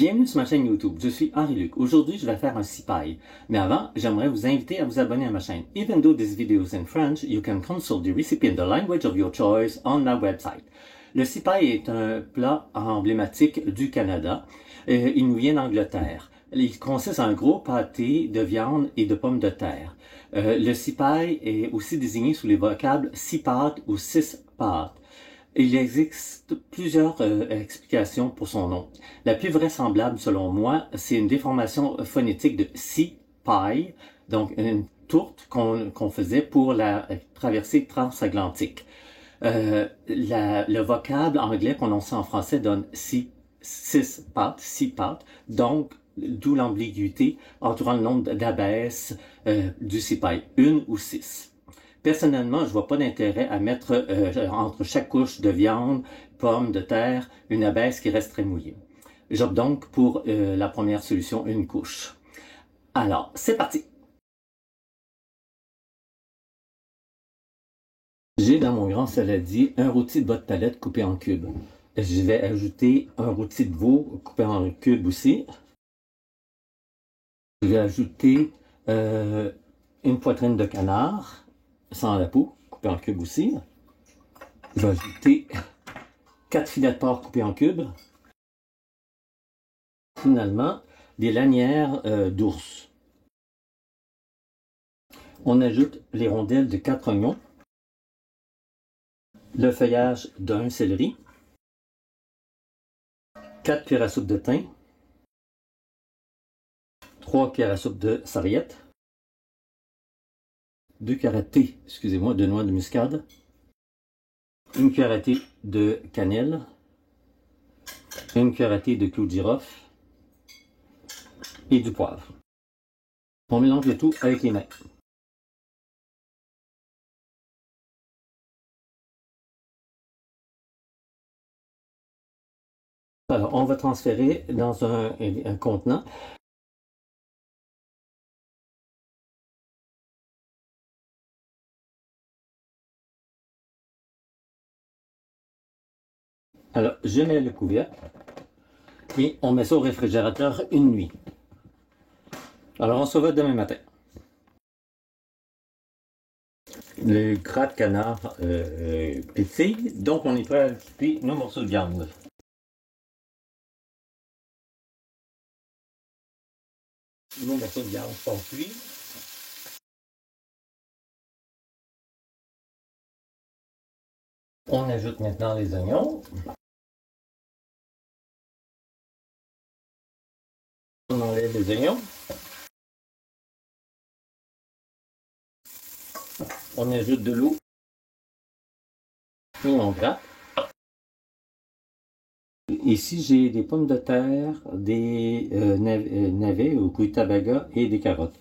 Bienvenue sur ma chaîne YouTube, je suis Henri-Luc. Aujourd'hui, je vais faire un CPI. Mais avant, j'aimerais vous inviter à vous abonner à ma chaîne. Even though this video is in French, you can consult the recipe in the language of your choice on my website. Le CPI est un plat emblématique du Canada. Il nous vient d'Angleterre. Il consiste en un gros pâté de viande et de pommes de terre. Le CPI est aussi désigné sous les vocables 6 pâtes ou 6 pâtes. Il existe plusieurs explications pour son nom. La plus vraisemblable, selon moi, c'est une déformation phonétique de sea pie, donc une tourte qu'on faisait pour la traversée transatlantique. Le vocable anglais prononcé en français donne six pattes, donc d'où l'ambiguïté entourant le nombre d'abaisses du sea pie, une ou six. Personnellement, je vois pas d'intérêt à mettre entre chaque couche de viande, pommes de terre, une abaisse qui reste très mouillée. J'opte donc pour la première solution, une couche. Alors, c'est parti! J'ai dans mon grand saladier un rôti de botte palette coupé en cubes. Je vais ajouter un rôti de veau coupé en cubes aussi. Je vais ajouter une poitrine de canard sans la peau, coupée en cubes aussi. Je vais ajouter 4 filets de porc coupés en cubes. Finalement, des lanières d'ours. On ajoute les rondelles de 4 oignons, le feuillage d'un céleri, 4 cuillères à soupe de thym, 3 cuillères à soupe de sarriette, 2 cuillères à thé, de noix de muscade, 1 cuillère à thé de cannelle, 1 cuillère à thé de clou de girofle et du poivre. On mélange le tout avec les mains. Alors, on va transférer dans un contenant. Alors, je mets le couvercle et on met ça au réfrigérateur une nuit. Alors, on se voit demain matin. Le gras de canard pétille, donc on est prêt à ajouter nos morceaux de viande. Nos morceaux de viande sont cuits. On ajoute maintenant les oignons. On enlève les oignons. On ajoute de l'eau. Et on gratte. Ici, j'ai des pommes de terre, des navets ou rutabaga et des carottes.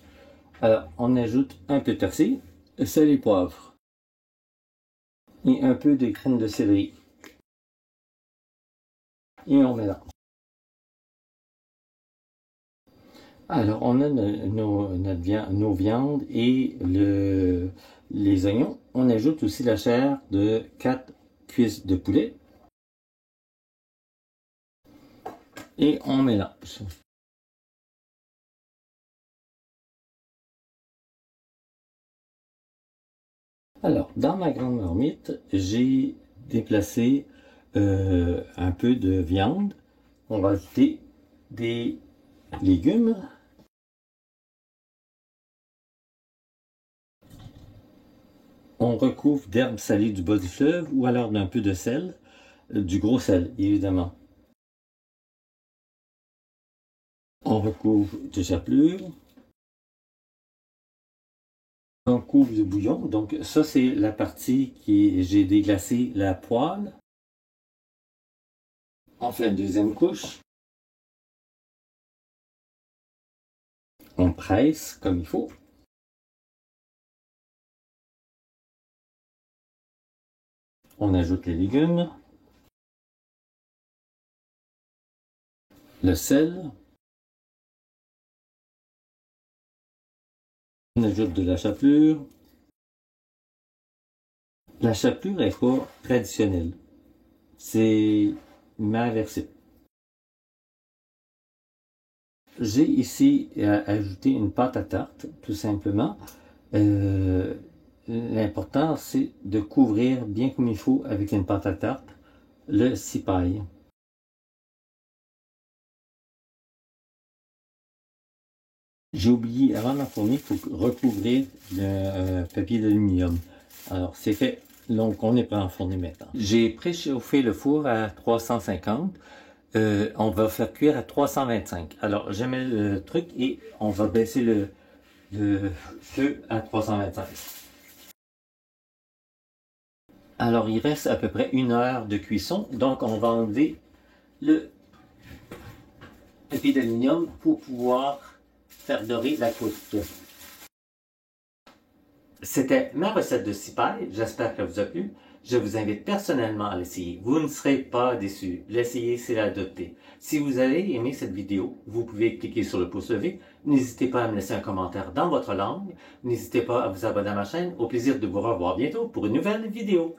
Alors, on ajoute un peu de persil, sel et poivre. Et un peu de graines de céleri. Et on mélange. Alors, on a nos viandes et les oignons. On ajoute aussi la chair de 4 cuisses de poulet. Et on mélange. Alors, dans ma grande marmite, j'ai déplacé un peu de viande. On va ajouter des légumes. On recouvre d'herbes salées du bas du fleuve ou alors d'un peu de sel, du gros sel évidemment. On recouvre de chapelure. On couvre de bouillon. Donc ça c'est la partie qui j'ai déglacé la poêle. On fait la deuxième couche. On presse comme il faut. On ajoute les légumes, le sel, on ajoute de la chapelure. La chapelure n'est pas traditionnelle, c'est ma version. j'ai ici ajouté une pâte à tarte, tout simplement. L'important, c'est de couvrir bien comme il faut avec une pâte à tarte le cipaille. J'ai oublié, avant d'enfourner, il faut recouvrir le papier d'aluminium. Alors, c'est fait. Donc, on est prêt à enfourner maintenant. J'ai préchauffé le four à 350. On va faire cuire à 325. Alors, je mets le truc et on va baisser le feu à 325. Alors, il reste à peu près 1 heure de cuisson. Donc, on va enlever le papier d'aluminium pour pouvoir faire dorer la croûte. C'était ma recette de cipaille. J'espère qu'elle vous a plu. Je vous invite personnellement à l'essayer. Vous ne serez pas déçus. L'essayer, c'est l'adopter. Si vous avez aimé cette vidéo, vous pouvez cliquer sur le pouce levé. N'hésitez pas à me laisser un commentaire dans votre langue. N'hésitez pas à vous abonner à ma chaîne. Au plaisir de vous revoir bientôt pour une nouvelle vidéo.